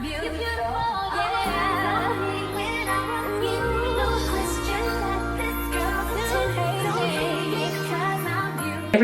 Every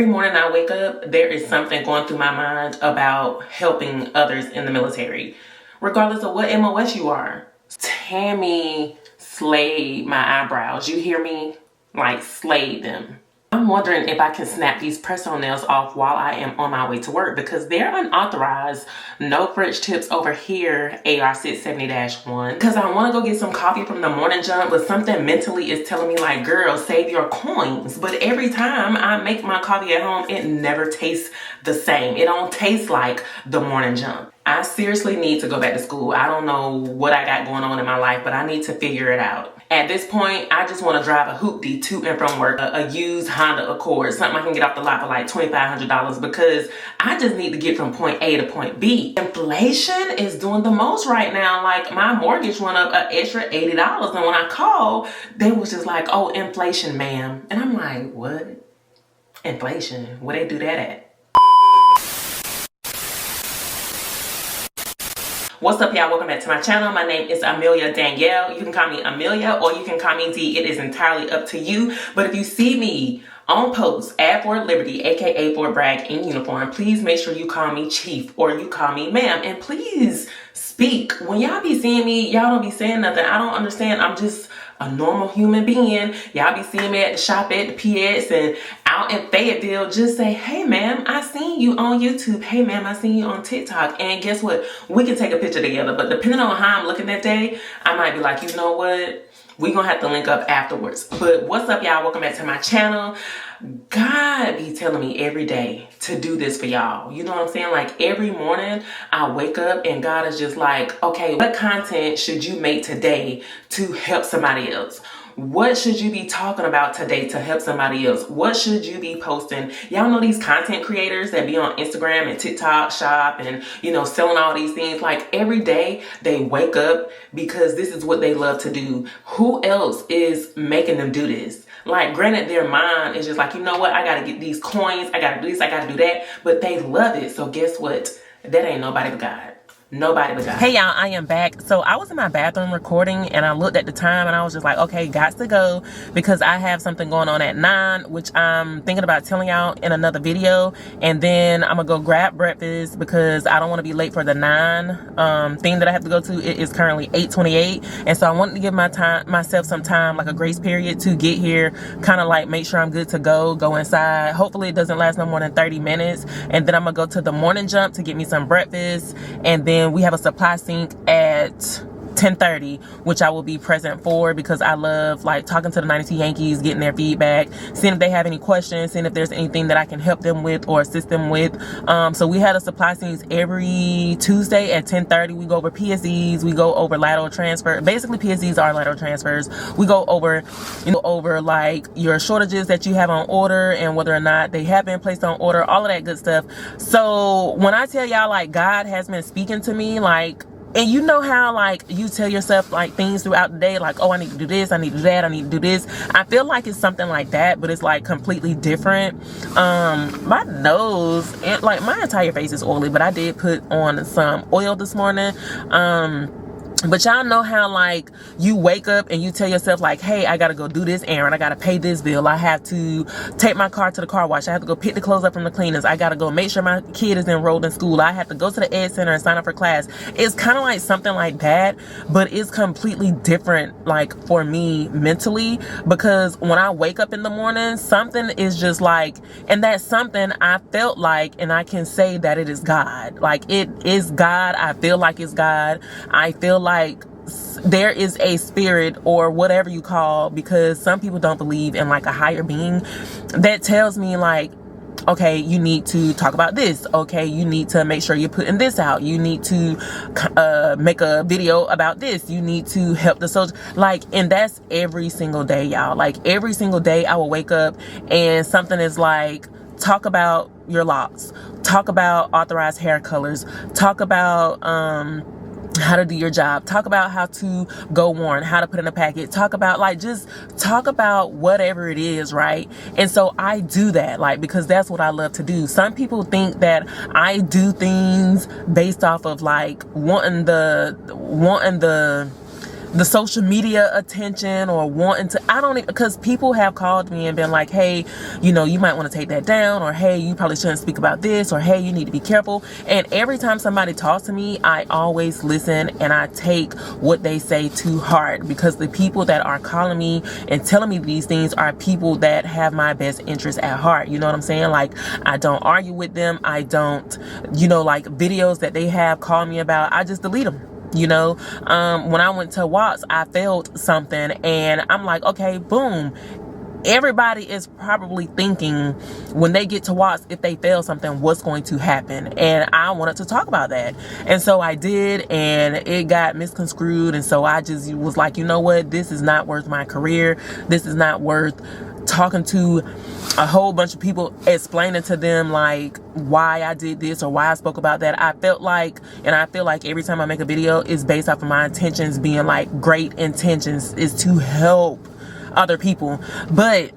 morning I wake up, there is something going through my mind about helping others in the military, regardless of what MOS you are. Tammy slayed my eyebrows. You hear me? Like, slayed them. I'm wondering if I can snap these press-on nails off while I am on my way to work because they're unauthorized. No French tips over here, AR670-1. Because I want to go get some coffee from the morning jump, but something mentally is telling me like, girl, save your coins. But every time I make my coffee at home, it never tastes the same. It don't taste like the morning jump. I seriously need to go back to school. I don't know what I got going on in my life, but I need to figure it out. At this point, I just want to drive a hoopty to and from work, a used Honda Accord, something I can get off the lot for like $2,500 because I just need to get from point A to point B. Inflation is doing the most right now. Like, my mortgage went up an extra $80, and when I called, they was just like, oh, inflation, ma'am. And I'm like, what? Inflation? Where they do that at? What's up, y'all? Welcome back to my channel. My name is Amelia Danielle. You can call me Amelia or you can call me D. It is entirely up to you. But if you see me on post at Fort Liberty, aka Fort Bragg, in uniform, please make sure you call me Chief or you call me Ma'am. And please speak. When y'all be seeing me, y'all don't be saying nothing. I don't understand. I'm just a normal human being. Y'all be seeing me at the shop at the PX and out in Fayetteville. Just say, hey ma'am, I seen you on YouTube. Hey ma'am, I seen you on TikTok. And guess what? We can take a picture together. But depending on how I'm looking that day, I might be like, you know what? We're gonna have to link up afterwards. But what's up, y'all? Welcome back to my channel. God be telling me every day to do this for y'all. You know what I'm saying? Like, every morning I wake up and God is just like, okay, what content should you make today to help somebody else? What should you be talking about today to help somebody else? What should you be posting? Y'all know these content creators that be on Instagram and TikTok shop and, you know, selling all these things. Like, every day they wake up because this is what they love to do. Who else is making them do this? Like, granted, their mind is just like, you know what? I got to get these coins. I got to do this. I got to do that. But they love it. So guess what? That ain't nobody but God. Nobody but God. Hey y'all, I am back. So I was in my bathroom recording and I looked at the time and I was just like, okay, got to go because I have something going on at 9, which I'm thinking about telling y'all in another video. And then I'm gonna go grab breakfast because I don't want to be late for the 9 thing that I have to go to. It is currently 8:28, and so I wanted to give myself some time, like a grace period, to get here, kind of like make sure I'm good to go inside. Hopefully it doesn't last no more than 30 minutes, and then I'm gonna go to the morning jump to get me some breakfast, and then we have a supply sync at 10:30, which I will be present for because I love like talking to the 92 Yankees, getting their feedback, seeing if they have any questions, seeing if there's anything that I can help them with or assist them with. So we had a supply sync every Tuesday at 10:30. We go over PSEs, we go over lateral transfer. Basically, PSEs are lateral transfers. We go over, over like your shortages that you have on order and whether or not they have been placed on order, all of that good stuff. So when I tell y'all, like, God has been speaking to me, like, and you know how like you tell yourself like things throughout the day, like, oh, I need to do this, I need to do that, I need to do this. I feel like it's something like that, but it's like completely different. My nose and like my entire face is oily, but I did put on some oil this morning. But y'all know how like you wake up and you tell yourself like, hey, I gotta go do this errand, I gotta pay this bill, I have to take my car to the car wash, I have to go pick the clothes up from the cleaners, I gotta go make sure my kid is enrolled in school, I have to go to the ed center and sign up for class. It's kind of like something like that, but it's completely different like for me mentally, because when I wake up in the morning, something is just like, and that's something I felt like, and I can say that it is God. Like, it is God. I feel like it's God. I feel like there is a spirit or whatever you call, because some people don't believe in like a higher being, that tells me like, okay, you need to talk about this. Okay, you need to make sure you're putting this out. You need to make a video about this. You need to help the soldier. Like, and that's every single day, y'all. Like, every single day I will wake up and something is like, talk about your locks. Talk about authorized hair colors. Talk about, how to do your job, talk about how to go warn, how to put in a packet, talk about like, just talk about whatever it is, right? And so I do that, like, because that's what I love to do. Some people think that I do things based off of like wanting the social media attention, or wanting to, I don't even, because people have called me and been like, hey, you know, you might want to take that down, or hey, you probably shouldn't speak about this, or hey, you need to be careful. And every time somebody talks to me, I always listen and I take what they say to heart, because the people that are calling me and telling me these things are people that have my best interest at heart. You know what I'm saying? Like, I don't argue with them. I don't, you know, like videos that they have called me about, I just delete them. You know, when I went to Watts, I felt something and I'm like, okay, boom. Everybody is probably thinking when they get to Watts, if they fail something, what's going to happen? And I wanted to talk about that. And so I did, and it got misconstrued. And so I just was like, you know what? This is not worth my career. This is not worth talking to a whole bunch of people, explaining to them like why I did this or why I spoke about that. I felt like, and I feel like every time I make a video, it's based off of my intentions being like great intentions, is to help other people. But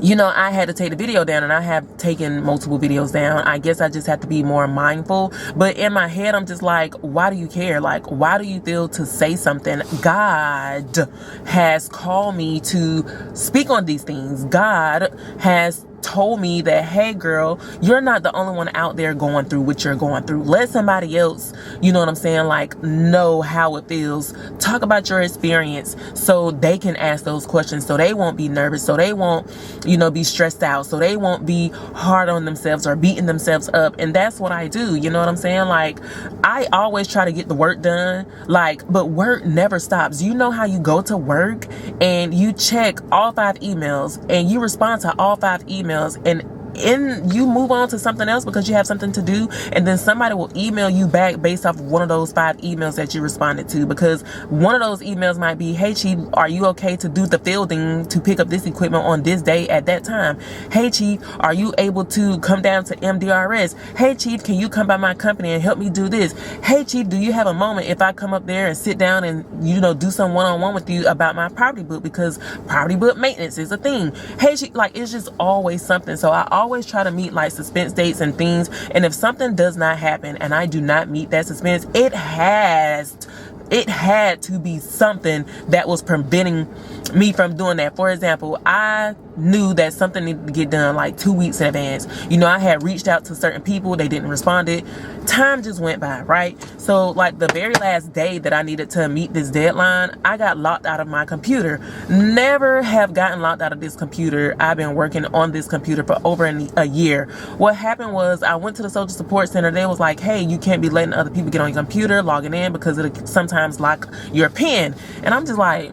you know, I had to take the video down, and I have taken multiple videos down. I guess I just have to be more mindful. But in my head, I'm just like, why do you care? Like, why do you feel to say something? God has called me to speak on these things. God has told me that, hey girl, you're not the only one out there going through what you're going through. Let somebody else, you know what I'm saying, like, know how it feels. Talk about your experience so they can ask those questions, so they won't be nervous, so they won't, you know, be stressed out, so they won't be hard on themselves or beating themselves up. And that's what I do, you know what I'm saying? Like, I always try to get the work done, like, but work never stops. You know how you go to work and you check all 5 emails and you respond to all 5 emails, and you move on to something else because you have something to do, and then somebody will email you back based off of one of those 5 emails that you responded to, because one of those emails might be, hey chief, are you okay to do the fielding to pick up this equipment on this day at that time? Hey chief, are you able to come down to MDRS? Hey chief, can you come by my company and help me do this? Hey chief, do you have a moment if I come up there and sit down and, you know, do some one-on-one with you about my property book, because property book maintenance is a thing. Hey chief, like, it's just always something. So I always try to meet like suspense dates and things, and if something does not happen and I do not meet that suspense, it had to be something that was preventing me from doing that. For example, I knew that something needed to get done like 2 weeks in advance. You know, I had reached out to certain people, they didn't respond. Time just went by, right? So like the very last day that I needed to meet this deadline, I got locked out of my computer. Never have gotten locked out of this computer. I've been working on this computer for over a year. What happened was I went to the social support center. They was like, hey, you can't be letting other people get on your computer, logging in, because it'll sometimes lock your PIN. And I'm just like,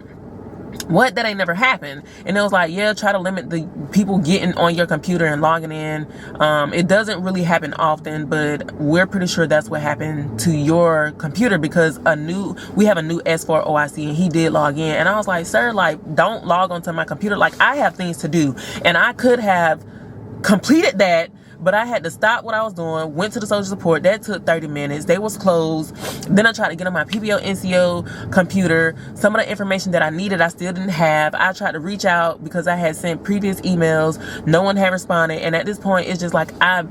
what? That ain't never happened. And it was like, yeah, try to limit the people getting on your computer and logging in. It doesn't really happen often, but we're pretty sure that's what happened to your computer, because we have a new S4 OIC and he did log in. And I was like, sir, like, don't log onto my computer. Like, I have things to do, and I could have completed that, but I had to stop what I was doing, went to the social support. That took 30 minutes. They was closed. Then I tried to get on my PBO NCO computer. Some of the information that I needed, I still didn't have. I tried to reach out because I had sent previous emails. No one had responded. And at this point, it's just like I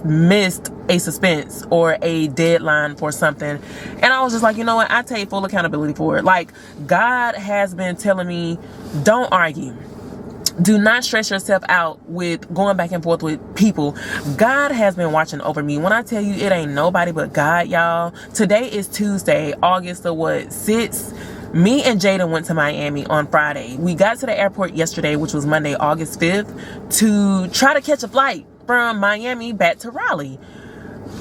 missed a suspense or a deadline for something. And I was just like, you know what? I take full accountability for it. Like, God has been telling me, don't argue. Do not stress yourself out with going back and forth with people. God has been watching over me. When I tell you it ain't nobody but God, y'all. Today is Tuesday, August the 6th. Me and Jada went to Miami on Friday. We got to the airport yesterday, which was Monday, August 5th, to try to catch a flight from Miami back to Raleigh.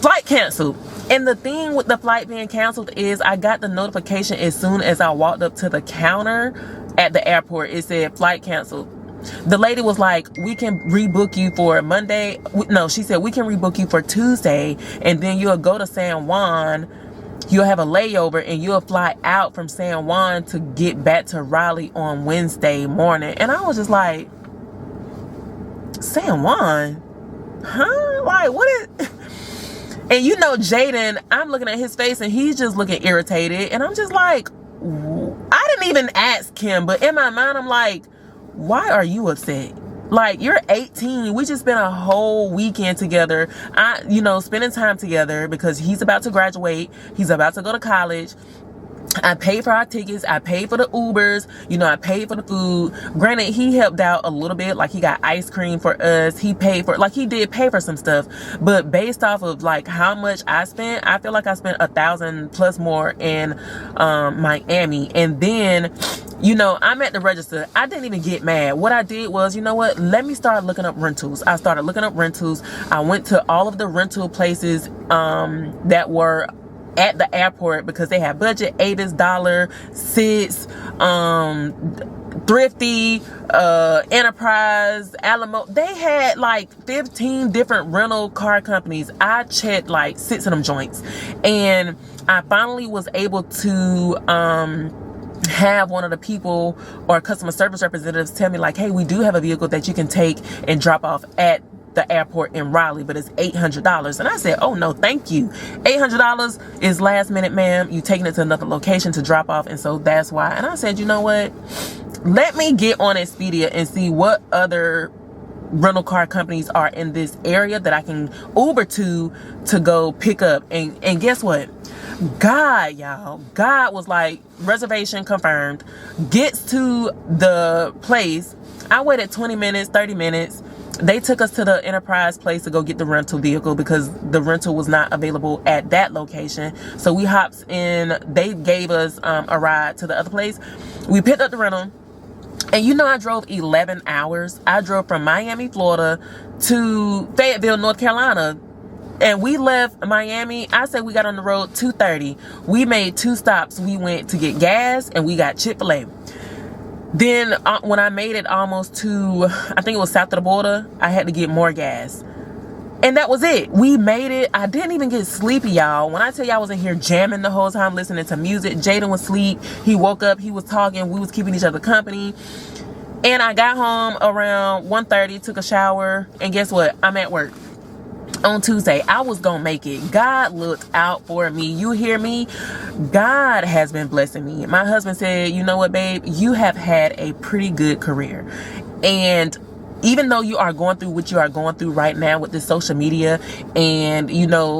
Flight canceled. And the thing with the flight being canceled is I got the notification as soon as I walked up to the counter at the airport. It said flight canceled. The lady was like, we can rebook you for Monday. No, she said, we can rebook you for Tuesday, and then you'll go to San Juan. You'll have a layover, and you'll fly out from San Juan to get back to Raleigh on Wednesday morning. And I was just like, San Juan? Huh? Like, what is... And you know, Jaden, I'm looking at his face and he's just looking irritated. And I'm just like, I didn't even ask him, but in my mind, I'm like, why are you upset? Like, you're 18. We just spent a whole weekend together. Spending time together because he's about to graduate. He's about to go to college. I paid for our tickets. I paid for the Ubers. I paid for the food. Granted, he helped out a little bit. Like, he got ice cream for us. He did pay for some stuff. But based off of like how much I spent, I feel like I spent $1,000 plus more in Miami. And then, I'm at the register. I didn't even get mad. What I did was, let me start looking up rentals. I started looking up rentals. I went to all of the rental places that were at the airport because they had Budget, Avis, Dollar, Sits, Thrifty, Enterprise, Alamo. They had like 15 different rental car companies. I checked like 6 of them joints, and I finally was able to have one of the people or customer service representatives tell me like, hey, we do have a vehicle that you can take and drop off at the airport in Raleigh, but it's $800. And I said, oh no, thank you. $800 is last minute, ma'am. You taking it to another location to drop off. And so that's why. And I said, you know what? Let me get on Expedia and see what other rental car companies are in this area that I can Uber to go pick up. And guess what? God was like, reservation confirmed. Gets to the place. I waited 20 minutes, 30 minutes. They took us to the Enterprise place to go get the rental vehicle because the rental was not available at that location. So we hopped in. They gave us a ride to the other place. We picked up the rental. And I drove 11 hours. I drove from Miami, Florida to Fayetteville, North Carolina. And we left Miami. I said we got on the road 2:30. We made 2 stops. We went to get gas and we got Chick-fil-A. Then when I made it almost to, I think it was south of the border, I had to get more gas. And that was it. We made it. I didn't even get sleepy, y'all. When I tell y'all I was in here jamming the whole time, listening to music. Jaden was asleep. He woke up. He was talking. We was keeping each other company. And I got home around 1:30, took a shower. And guess what? I'm at work. On Tuesday, I was gonna make it. God looked out for me. You hear me? God has been blessing me. My husband said, you know what, babe? You have had a pretty good career. And even though you are going through what you are going through right now with this social media and,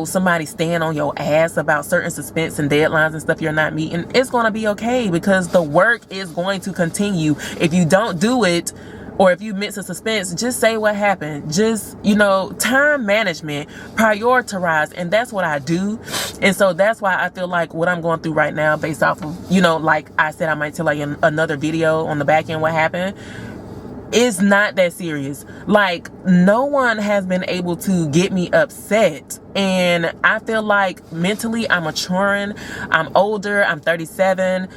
somebody staying on your ass about certain suspense and deadlines and stuff you're not meeting, it's going to be okay because the work is going to continue. If you don't do it, or if you miss a suspense, just say what happened. Just, time management, prioritize. And that's what I do. And so that's why I feel like what I'm going through right now based off of, like I said, I might tell like another video on the back end what happened. It's not that serious. Like, no one has been able to get me upset. And I feel like mentally I'm maturing. I'm older. I'm 37.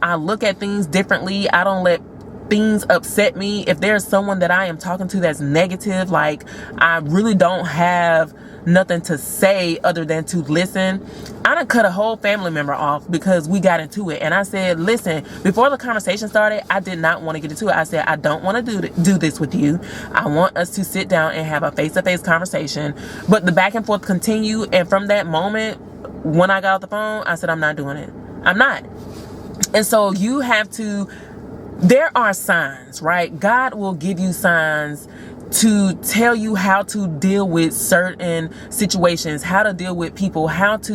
I look at things differently. I don't let things upset me. If there's someone that I am talking to that's negative, like, I really don't have nothing to say other than to listen. I done cut a whole family member off because we got into it. And I said, listen, before the conversation started, I did not want to get into it. I said, I don't want to do this with you. I want us to sit down and have a face-to-face conversation. But the back and forth continued. And from that moment, when I got off the phone, I said, I'm not doing it. I'm not. And so you have to, there are signs, right? God will give you signs to tell you how to deal with certain situations, how to deal with people, how to,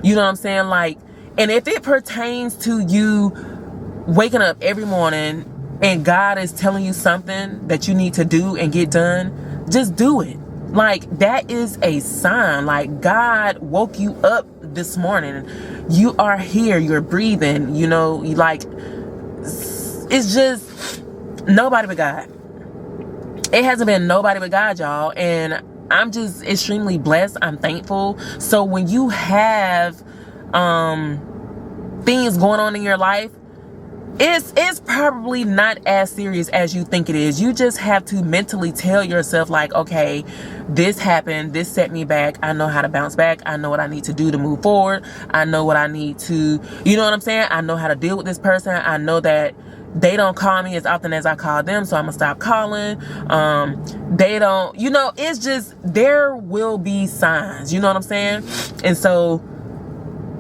you know what I'm saying? Like, and if it pertains to you waking up every morning and God is telling you something that you need to do and get done, just do it. Like, that is a sign. Like, God woke you up this morning. You are here. You're breathing, like, it's just nobody but God. It hasn't been nobody but God, y'all. And I'm just extremely blessed. I'm thankful. So when you have things going on in your life, it's probably not as serious as you think it is. You just have to mentally tell yourself, like, okay, this happened. This set me back. I know how to bounce back. I know what I need to do to move forward. I know what I need to, you know what I'm saying? I know how to deal with this person. I know that, They don't call me as often as I call them, so I'm gonna stop calling. They don't, you know, it's just, there will be signs, you know what I'm saying? And so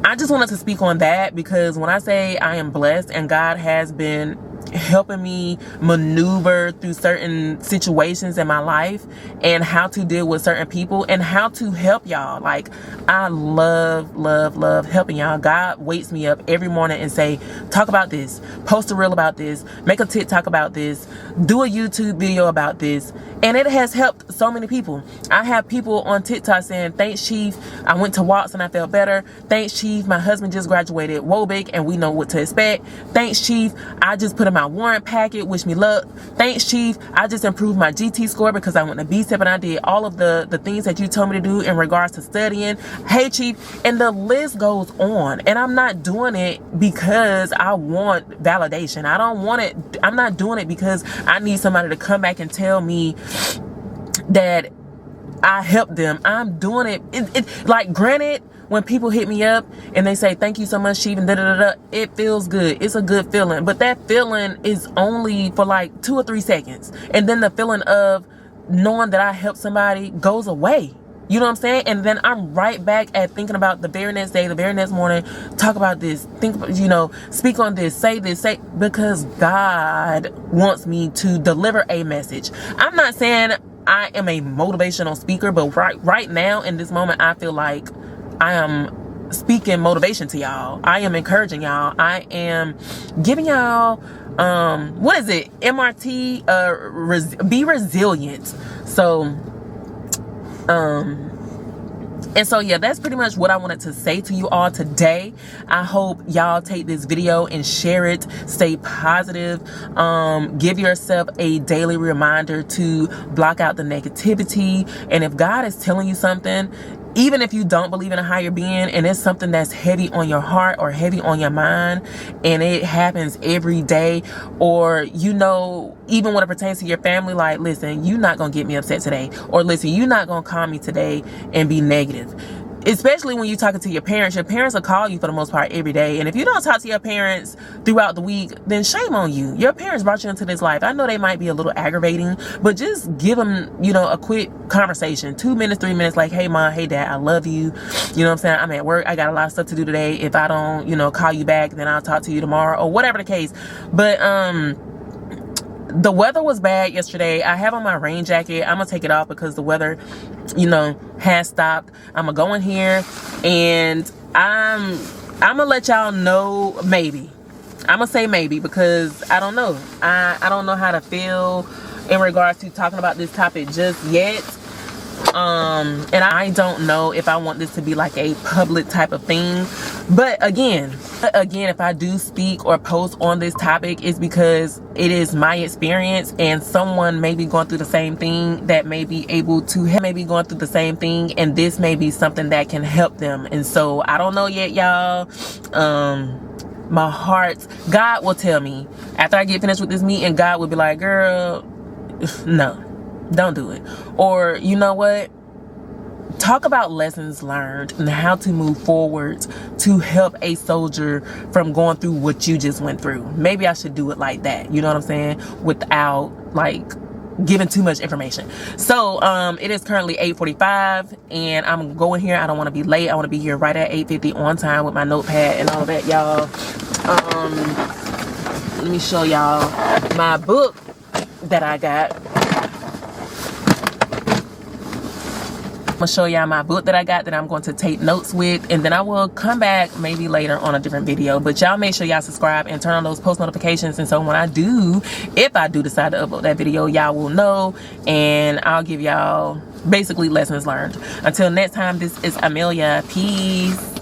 I just wanted to speak on that, because when I say I am blessed and God has been helping me maneuver through certain situations in my life and how to deal with certain people and how to help y'all. Like, I love helping y'all. God wakes me up every morning and say, talk about this, post a reel about this, make a TikTok about this, do a YouTube video about this. And it has helped so many people. I have people on TikTok saying, thanks, Chief, I went to Watts and I felt better. Thanks, Chief, my husband just graduated Wobic and we know what to expect. Thanks, Chief, I just put in my warrant packet, wish me luck. Thanks, Chief, I just improved my GT score because I went to B-Step and I did all of the things that you told me to do in regards to studying. Hey, Chief, and the list goes on. And I'm not doing it because I want validation. I don't want it. I'm not doing it because I need somebody to come back and tell me that I helped them. I'm doing it. Like, granted, when people hit me up and they say, thank you so much, Chief, and it feels good. It's a good feeling. But that feeling is only for like 2 or 3 seconds. And then the feeling of knowing that I helped somebody goes away. You know what I'm saying? And then I'm right back at thinking about the very next day, the very next morning, talk about this, think about, you know, speak on this, say, because God wants me to deliver a message. I'm not saying I am a motivational speaker, but right now in this moment, I feel like I am speaking motivation to y'all. I am encouraging y'all. I am giving y'all, what is it? MRT, be resilient. So, and so, yeah, that's pretty much what I wanted to say to you all today. I hope y'all take this video and share it. Stay positive. Give yourself a daily reminder to block out the negativity. And if God is telling you something, even if you don't believe in a higher being and it's something that's heavy on your heart or heavy on your mind, and it happens every day, or, you know, even when it pertains to your family, like, listen, you're not going to get me upset today, or listen, you're not going to call me today and be negative. Especially when you're talking to your parents will call you for the most part every day. And if you don't talk to your parents throughout the week, then shame on you. Your parents brought you into this life. I know they might be a little aggravating, but just give them, you know, a quick conversation, 2 minutes, 3 minutes, like, hey mom, hey dad, I love you. You know what I'm saying? I'm at work. I got a lot of stuff to do today. If I don't, you know, call you back, then I'll talk to you tomorrow, or whatever the case. But, the weather was bad yesterday. I have on my rain jacket. I'm gonna take it off because the weather, you know, has stopped. I'm gonna go in here and I'm gonna let y'all know, maybe. I'm gonna say maybe because I don't know. I don't know how to feel in regards to talking about this topic just yet. And I don't know if I want this to be like a public type of thing. But again, if I do speak or post on this topic, it's because it is my experience, and someone may be going through the same thing that may be able to help, maybe going through the same thing, and this may be something that can help them. And so I don't know yet, y'all. My heart, God will tell me after I get finished with this meeting. God will be like, girl, no, don't do it. Or, you know what? Talk about lessons learned and how to move forward to help a soldier from going through what you just went through. Maybe I should do it like that. You know what I'm saying? Without like giving too much information. So it is currently 8:45 and I'm going here. I don't want to be late. I want to be here right at 8:50 on time with my notepad and all that, y'all. Let me show y'all my book that I got. I'm gonna show y'all my book that I got that I'm going to take notes with, and then I will come back maybe later on a different video. But y'all make sure y'all subscribe and turn on those post notifications, and so when I do, if I do decide to upload that video, y'all will know, and I'll give y'all basically lessons learned. Until next time, this is Amelia. Peace.